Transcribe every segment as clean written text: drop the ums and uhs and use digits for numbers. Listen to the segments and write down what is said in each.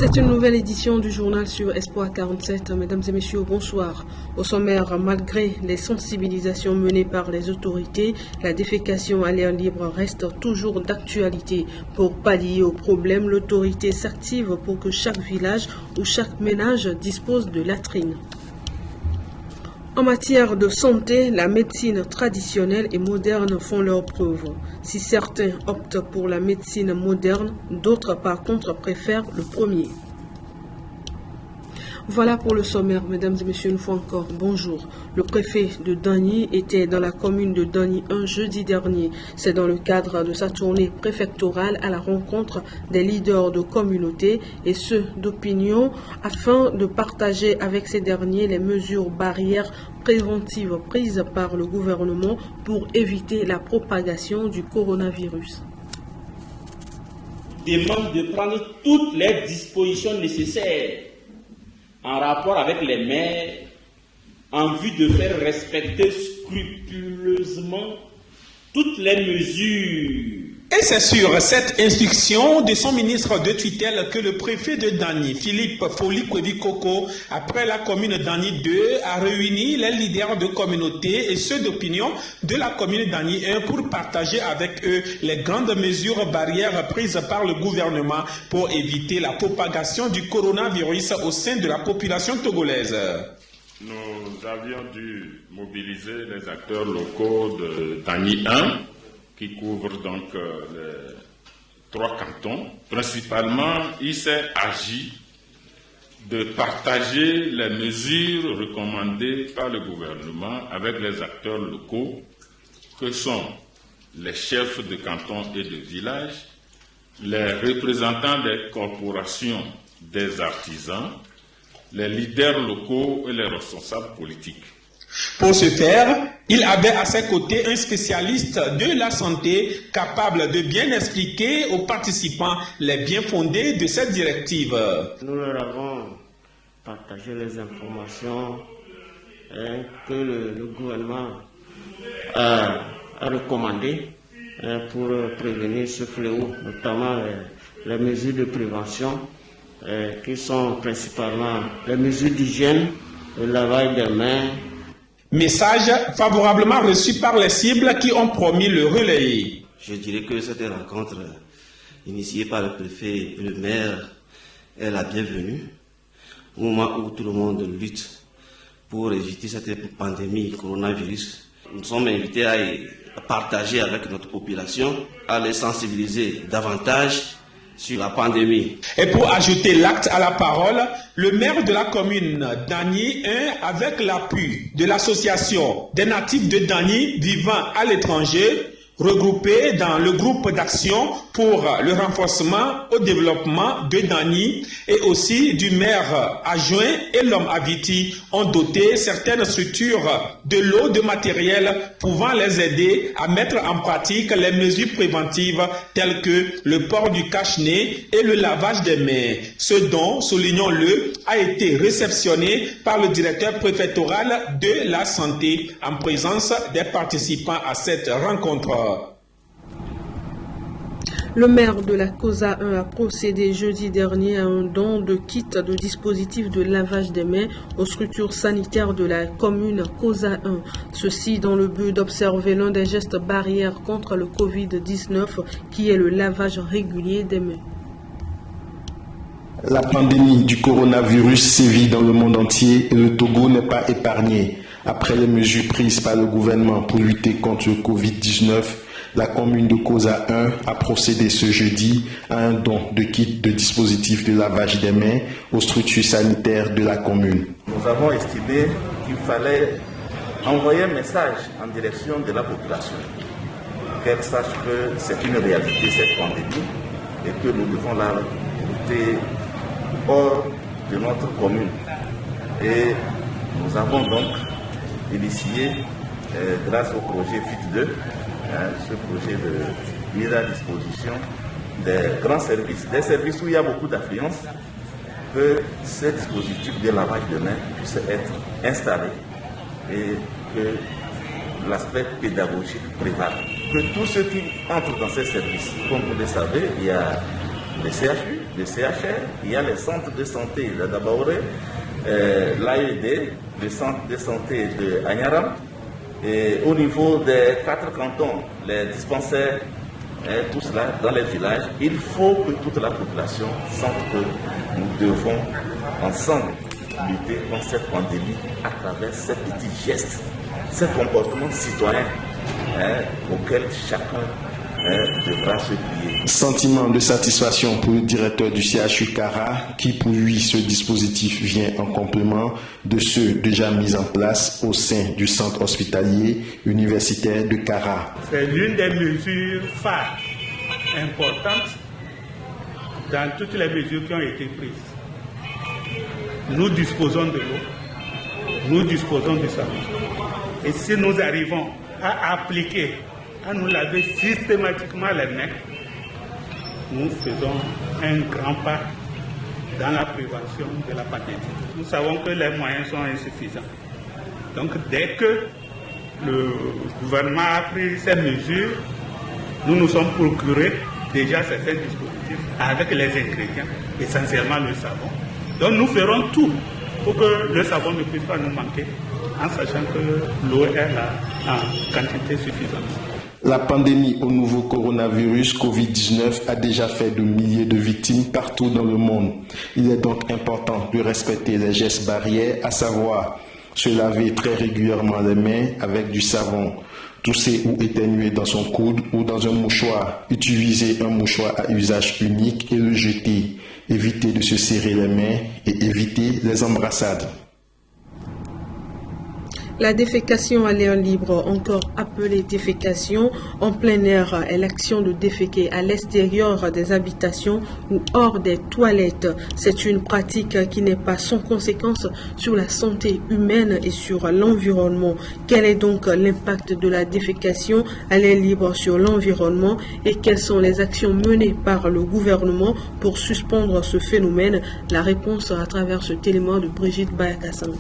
C'est une nouvelle édition du journal sur Espoir 47. Mesdames et messieurs, bonsoir. Au sommaire, malgré les sensibilisations menées par les autorités, la défécation à l'air libre reste toujours d'actualité. Pour pallier au problème, l'autorité s'active pour que chaque village ou chaque ménage dispose de latrines. En matière de santé, la médecine traditionnelle et moderne font leurs preuves. Si certains optent pour la médecine moderne, d'autres par contre préfèrent le premier. Voilà pour le sommaire, mesdames et messieurs, une fois encore, bonjour. Le préfet de Dagny était dans la commune de Dagny un jeudi dernier. C'est dans le cadre de sa tournée préfectorale à la rencontre des leaders de communauté et ceux d'opinion afin de partager avec ces derniers les mesures barrières préventives prises par le gouvernement pour éviter la propagation du coronavirus. Demande de prendre toutes les dispositions nécessaires en rapport avec les maires, en vue de faire respecter scrupuleusement toutes les mesures. Et c'est sur cette instruction de son ministre de tutelle que le préfet de Dagny, Philippe Foli-Kwevi-Koko, après la commune Dagny 2, a réuni les leaders de communauté et ceux d'opinion de la commune Dagny 1 pour partager avec eux les grandes mesures barrières prises par le gouvernement pour éviter la propagation du coronavirus au sein de la population togolaise. Nous avions dû mobiliser les acteurs locaux de Dagny 1, qui couvre donc les 3 cantons. Principalement, il s'est agi de partager les mesures recommandées par le gouvernement avec les acteurs locaux, que sont les chefs de canton et de village, les représentants des corporations des artisans, les leaders locaux et les responsables politiques. Pour ce faire, il avait à ses côtés un spécialiste de la santé capable de bien expliquer aux participants les bien-fondés de cette directive. Nous leur avons partagé les informations que le gouvernement a recommandées pour prévenir ce fléau, notamment les mesures de prévention qui sont principalement les mesures d'hygiène, le lavage des mains. Message favorablement reçu par les cibles qui ont promis le relayer. Je dirais que cette rencontre initiée par le préfet et le maire est la bienvenue au moment où tout le monde lutte pour éviter cette pandémie coronavirus. Nous sommes invités à partager avec notre population, à les sensibiliser davantage sur la pandémie. Et pour ajouter l'acte à la parole, le maire de la commune Dagny 1, avec l'appui de l'association des natifs de Dagny vivant à l'étranger, regroupés dans le groupe d'action pour le renforcement au développement de Dagny et aussi du maire adjoint et l'homme Aviti, ont doté certaines structures de l'eau, de matériel pouvant les aider à mettre en pratique les mesures préventives telles que le port du cache-nez et le lavage des mains. Ce dont, soulignons-le, a été réceptionné par le directeur préfectoral de la santé en présence des participants à cette rencontre. Le maire de la COSA 1 a procédé jeudi dernier à un don de kits de dispositifs de lavage des mains aux structures sanitaires de la commune COSA 1. Ceci dans le but d'observer l'un des gestes barrières contre le Covid-19 qui est le lavage régulier des mains. La pandémie du coronavirus sévit dans le monde entier et le Togo n'est pas épargné. Après les mesures prises par le gouvernement pour lutter contre le Covid-19, la commune de COSA 1 a procédé ce jeudi à un don de kits de dispositifs de lavage des mains aux structures sanitaires de la commune. Nous avons estimé qu'il fallait envoyer un message en direction de la population, qu'elle sache que c'est une réalité cette pandémie et que nous devons la lutter hors de notre commune. Et nous avons donc initié, grâce au projet FIT2, ce projet de mise à disposition des grands services, des services où il y a beaucoup d'affluence, que ces dispositifs de lavage de mains puissent être installés et que l'aspect pédagogique prévale. Que tous ceux qui entrent dans ces services, comme vous le savez, il y a les CHU, le CHR, il y a les centres de santé de Dabaoré, l'AED, le centre de santé de Agnaram, et au niveau des 4 cantons, les dispensaires, tout cela dans les villages. Il faut que toute la population sente que nous devons ensemble lutter contre cette pandémie à travers ces petits gestes, ces comportements citoyens auxquels chacun devra se plier. Sentiment de satisfaction pour le directeur du CHU Kara, qui pour lui ce dispositif vient en complément de ceux déjà mis en place au sein du centre hospitalier universitaire de Kara. C'est l'une des mesures phares importantes dans toutes les mesures qui ont été prises. Nous disposons de l'eau, nous disposons du savon. Et si nous arrivons à appliquer, à nous laver systématiquement les mains, nous faisons un grand pas dans la prévention de la pandémie. Nous savons que les moyens sont insuffisants. Donc dès que le gouvernement a pris ces mesures, nous nous sommes procurés déjà certains dispositifs avec les ingrédients, essentiellement le savon. Donc nous ferons tout pour que le savon ne puisse pas nous manquer, en sachant que l'eau est là en quantité suffisante. La pandémie au nouveau coronavirus Covid-19 a déjà fait de milliers de victimes partout dans le monde. Il est donc important de respecter les gestes barrières, à savoir se laver très régulièrement les mains avec du savon, tousser ou éternuer dans son coude ou dans un mouchoir, utiliser un mouchoir à usage unique et le jeter, éviter de se serrer les mains et éviter les embrassades. La défécation à l'air libre, encore appelée défécation en plein air, est l'action de déféquer à l'extérieur des habitations ou hors des toilettes. C'est une pratique qui n'est pas sans conséquence sur la santé humaine et sur l'environnement. Quel est donc l'impact de la défécation à l'air libre sur l'environnement et quelles sont les actions menées par le gouvernement pour suspendre ce phénomène? La réponse à travers ce témoin de Brigitte Bayakassan.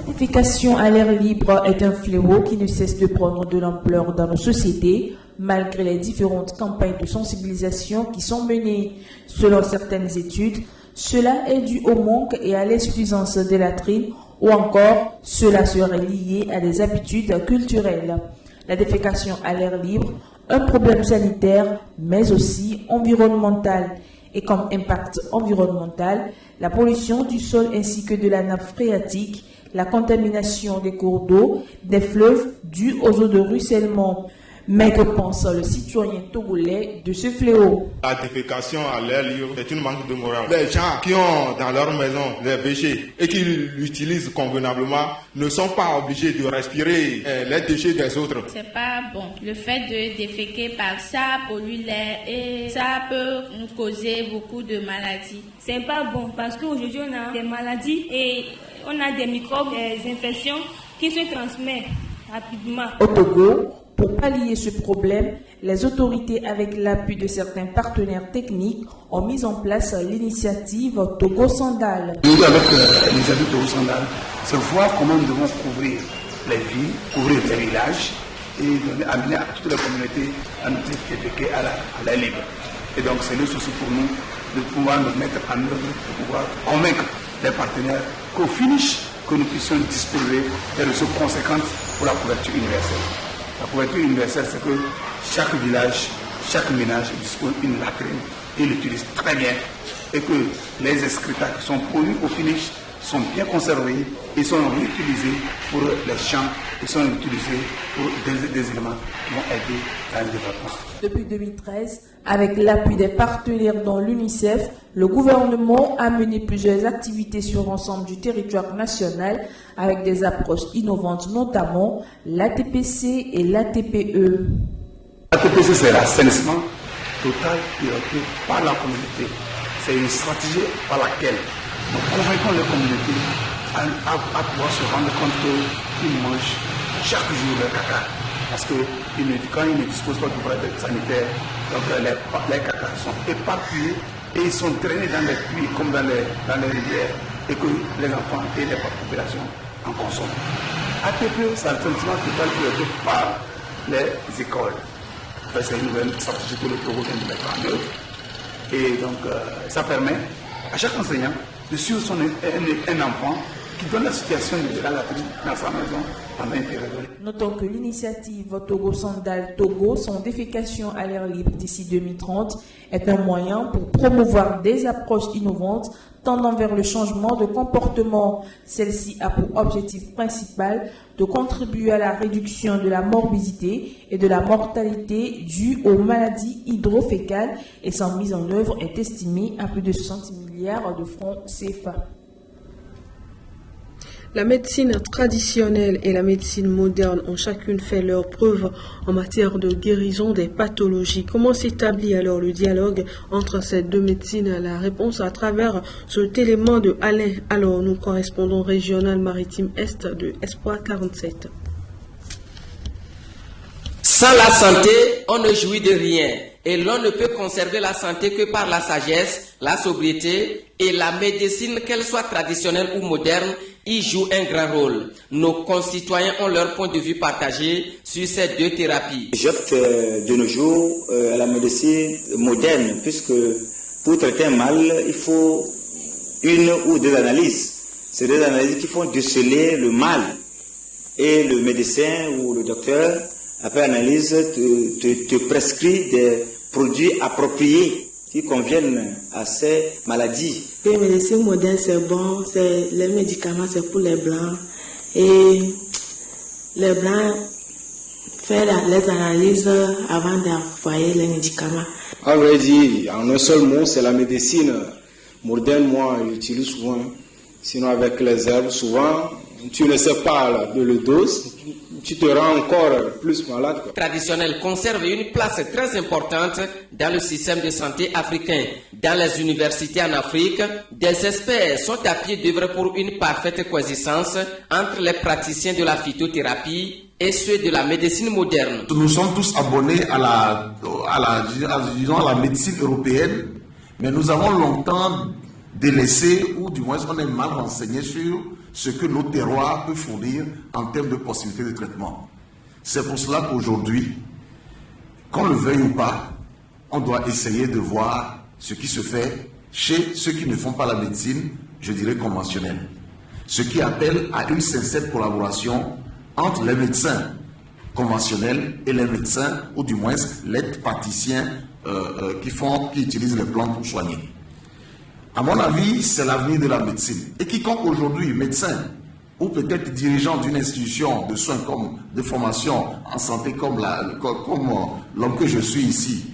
La défécation à l'air libre est un fléau qui ne cesse de prendre de l'ampleur dans nos sociétés, malgré les différentes campagnes de sensibilisation qui sont menées. Selon certaines études, cela est dû au manque et à l'insuffisance des latrines, ou encore cela serait lié à des habitudes culturelles. La défécation à l'air libre, un problème sanitaire, mais aussi environnemental. Et comme impact environnemental, la pollution du sol ainsi que de la nappe phréatique, la contamination des cours d'eau, des fleuves dus aux eaux de ruissellement. Mais que pense le citoyen togolais de ce fléau? La défécation à l'air libre est une manque de morale. Les gens qui ont dans leur maison les déchets et qui l'utilisent convenablement ne sont pas obligés de respirer les déchets des autres. C'est pas bon. Le fait de déféquer par ça pollue l'air et ça peut nous causer beaucoup de maladies. C'est pas bon parce qu'aujourd'hui on a des maladies et on a des microbes, des infections qui se transmettent rapidement. Au Togo, pour pallier ce problème, les autorités, avec l'appui de certains partenaires techniques, ont mis en place l'initiative Togo Sandal. Nous, avec les amis Togo Sandal, c'est voir comment nous devons couvrir les villes, couvrir les villages et amener à toutes les communautés à nous déféquer à l'air libre. Et donc c'est le souci pour nous de pouvoir nous mettre en œuvre, de pouvoir convaincre les partenaires qu'au finish, que nous puissions disposer des ressources conséquentes pour la couverture universelle. La couverture universelle, c'est que chaque village, chaque ménage dispose d'une latrine et l'utilise très bien. Et que les excréta qui sont produits au finish sont bien conservés et sont réutilisés pour les champs et sont utilisés pour des éléments qui vont aider à le développement. Depuis 2013, avec l'appui des partenaires dont l'UNICEF, le gouvernement a mené plusieurs activités sur l'ensemble du territoire national avec des approches innovantes, notamment l'ATPC et l'ATPE. L'ATPC, c'est l'assainissement total piloté par la communauté. C'est une stratégie par laquelle nous convainquons les communautés à pouvoir se rendre compte qu'ils mangent chaque jour leur caca. Parce que quand ils ne disposent pas de produits sanitaires, donc les cacas sont éparpillés et ils sont traînés dans les puits comme dans les rivières et que les enfants et les populations en consomment. ATP, c'est un traitement total piloté par les écoles. C'est une nouvelle stratégie que le Togo vient de mettre en œuvre. Et donc, ça permet à chaque enseignant de suivre un enfant qui donne la situation de la latrine dans sa maison pendant une période. Notons que l'initiative Togo Sandal Togo, son défécation à l'air libre d'ici 2030, est un moyen pour promouvoir des approches innovantes tendant vers le changement de comportement. Celle-ci a pour objectif principal de contribuer à la réduction de la morbidité et de la mortalité due aux maladies hydrofécales et sa mise en œuvre est estimée à plus de 60 milliards de francs CFA. La médecine traditionnelle et la médecine moderne ont chacune fait leurs preuves en matière de guérison des pathologies. Comment s'établit alors le dialogue entre ces deux médecines? La réponse à travers ce élément de Alain, alors nous correspondons régional maritime Est de Espoir 47. Sans la santé, on ne jouit de rien. Et l'on ne peut conserver la santé que par la sagesse, la sobriété et la médecine, qu'elle soit traditionnelle ou moderne, y joue un grand rôle. Nos concitoyens ont leur point de vue partagé sur ces deux thérapies. J'opte de nos jours à la médecine moderne, puisque pour traiter un mal, il faut une ou deux analyses. C'est des analyses qui font déceler le mal. Et le médecin ou le docteur, après analyse, te prescrit des produits appropriés qui conviennent à ces maladies. La médecine moderne, c'est bon, les médicaments, c'est pour les Blancs. Et les Blancs font les analyses avant d'envoyer les médicaments. En vrai dire, en un seul mot, c'est la médecine moderne. Moi, j'utilise souvent. Sinon, avec les herbes, souvent, tu ne sais pas de le dose, tu te rends encore plus malade. Traditionnel conserve une place très importante dans le système de santé africain. Dans les universités en Afrique, des experts sont à pied d'œuvre pour une parfaite coexistence entre les praticiens de la phytothérapie et ceux de la médecine moderne. Nous sommes tous abonnés à la médecine européenne, mais nous avons longtemps délaissé, ou du moins on est mal renseigné sur ce que nos terroirs peuvent fournir en termes de possibilités de traitement. C'est pour cela qu'aujourd'hui, qu'on le veuille ou pas, on doit essayer de voir ce qui se fait chez ceux qui ne font pas la médecine, je dirais conventionnelle. Ce qui appelle à une sincère collaboration entre les médecins conventionnels et les médecins, ou du moins les praticiens qui utilisent les plantes pour soigner. À mon avis, c'est l'avenir de la médecine. Et quiconque aujourd'hui, médecin, ou peut-être dirigeant d'une institution de soins comme de formation en santé comme l'homme que je suis ici,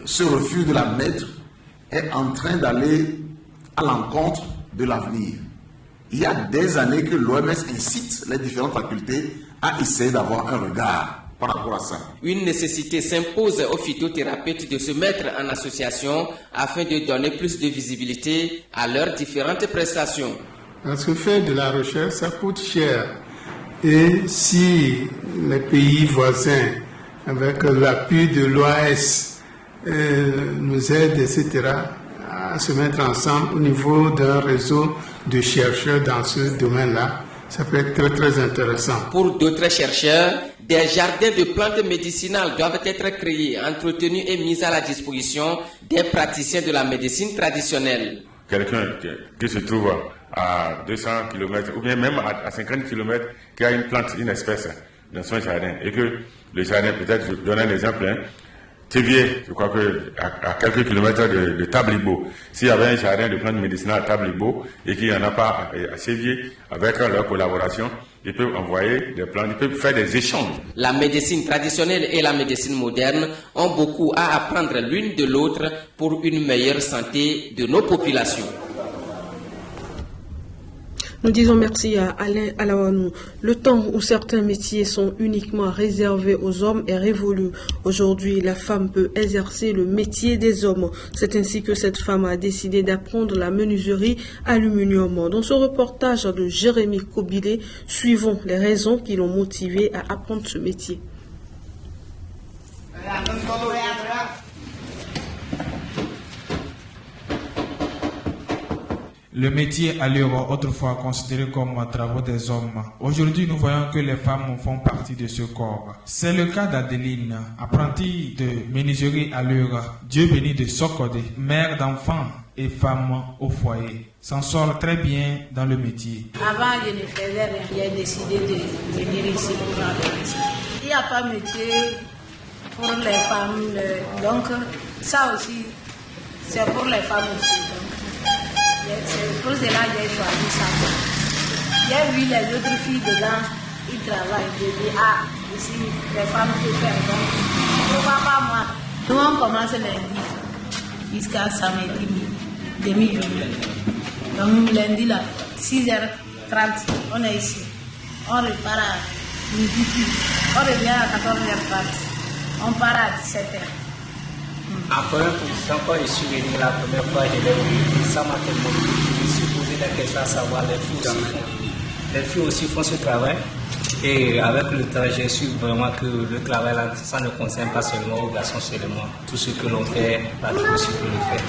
se refuse de la mettre, est en train d'aller à l'encontre de l'avenir. Il y a des années que l'OMS incite les différentes facultés à essayer d'avoir un regard par rapport à ça. Une nécessité s'impose aux phytothérapeutes de se mettre en association afin de donner plus de visibilité à leurs différentes prestations. Parce que faire de la recherche, ça coûte cher. Et si les pays voisins, avec l'appui de l'OAS, nous aident, etc., à se mettre ensemble au niveau d'un réseau de chercheurs dans ce domaine-là, ça peut être très, très intéressant. Pour d'autres chercheurs, des jardins de plantes médicinales doivent être créés, entretenus et mis à la disposition des praticiens de la médecine traditionnelle. Quelqu'un qui se trouve à 200 km ou bien même à 50 km qui a une plante, une espèce dans son jardin et que le jardin, peut-être, je donne un exemple, Thévier, je crois qu'à quelques kilomètres de Tablibo, s'il y avait un jardin de plantes médicinales à Tablibo et qu'il n'y en a pas à Sévier, avec leur collaboration, ils peuvent envoyer des plantes, ils peuvent faire des échanges. La médecine traditionnelle et la médecine moderne ont beaucoup à apprendre l'une de l'autre pour une meilleure santé de nos populations. Nous disons merci à Alain Alawanou. Le temps où certains métiers sont uniquement réservés aux hommes est révolu. Aujourd'hui, la femme peut exercer le métier des hommes. C'est ainsi que cette femme a décidé d'apprendre la menuiserie aluminium. Dans ce reportage de Jérémy Kobilé, suivons les raisons qui l'ont motivé à apprendre ce métier. Le métier allure autrefois considéré comme travaux des hommes. Aujourd'hui, nous voyons que les femmes font partie de ce corps. C'est le cas d'Adeline, apprentie de menuiserie allure, Dieu béni de Sokodé, mère d'enfants et femme au foyer. S'en sort très bien dans le métier. Avant, je ne faisais rien. J'ai décidé de venir ici pour apprendre. Il n'y a pas de métier pour les femmes. Donc, ça aussi, c'est pour les femmes aussi. C'est pour cela que j'ai choisi ça. J'ai vu les autres filles dedans, ils travaillent. J'ai dit, ah, ici, les femmes peuvent faire. Donc, pourquoi pas moi? Nous, on commence lundi jusqu'à samedi, demi-journée. Donc, lundi, là, 6h30, on est ici. On repart à midi, on revient à 14h30. On part à 17h. En première position, quand je suis venu la première fois, je l'ai vu, ça m'a tellement plu. Je me suis posé la question à savoir les filles aussi font ce travail. Et avec le temps, j'ai su vraiment que le travail, là, ça ne concerne pas seulement aux garçons seulement. Tout ce que l'on fait, la fille aussi peut le faire.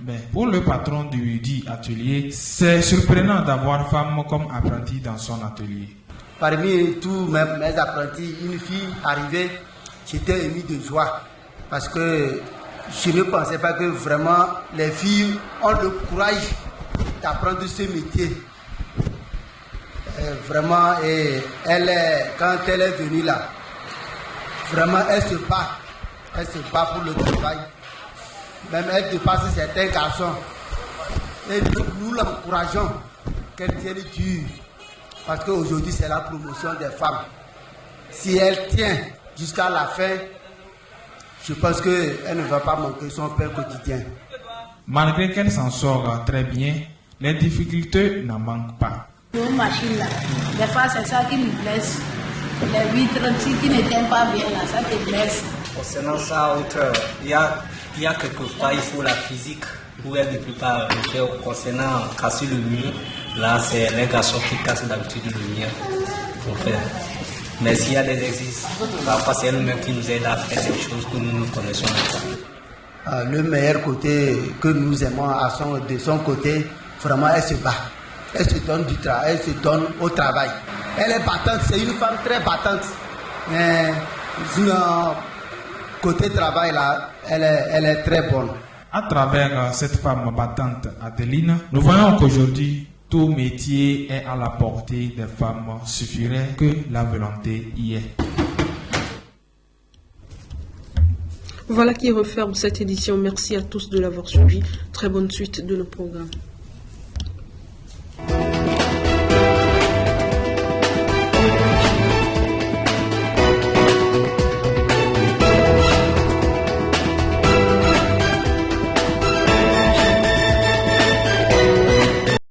Ben, pour le patron du dit atelier, c'est surprenant d'avoir femme comme apprentie dans son atelier. Parmi tous mes apprentis, une fille arrivée, j'étais ému de joie. Parce que je ne pensais pas que vraiment les filles ont le courage d'apprendre ce métier. Vraiment, et quand elle est venue là, vraiment elle se bat. Elle se bat pour le travail. Même elle dépasse certains garçons. Et nous l'encourageons qu'elle tienne dur. Parce qu'aujourd'hui c'est la promotion des femmes. Si elle tient jusqu'à la fin, je pense qu'elle ne va pas manquer son pain quotidien. Malgré qu'elle s'en sort très bien, les difficultés n'en manquent pas. Nos machines là, des fois c'est ça qui nous blesse. Les vitres qui ne tiennent pas bien là, ça te blesse. Concernant ça, il y a quelquefois, il faut la physique où elle ne peut pas le faire. Concernant casser le mur, là c'est les garçons qui cassent d'habitude le mur pour faire. Mais s'il y a des exercices, parfois c'est nous-mêmes qui nous aident à faire des choses que nous ne connaissons pas. Le meilleur côté que nous aimons de son côté, vraiment elle se bat. Elle se donne du travail, elle se donne au travail. Elle est battante, c'est une femme très battante. Mais côté travail là, elle est très bonne. À travers cette femme battante, Adeline, nous voyons qu'aujourd'hui, tout métier est à la portée des femmes. Suffirait que la volonté y est. Voilà qui referme cette édition. Merci à tous de l'avoir suivi. Très bonne suite de nos programmes.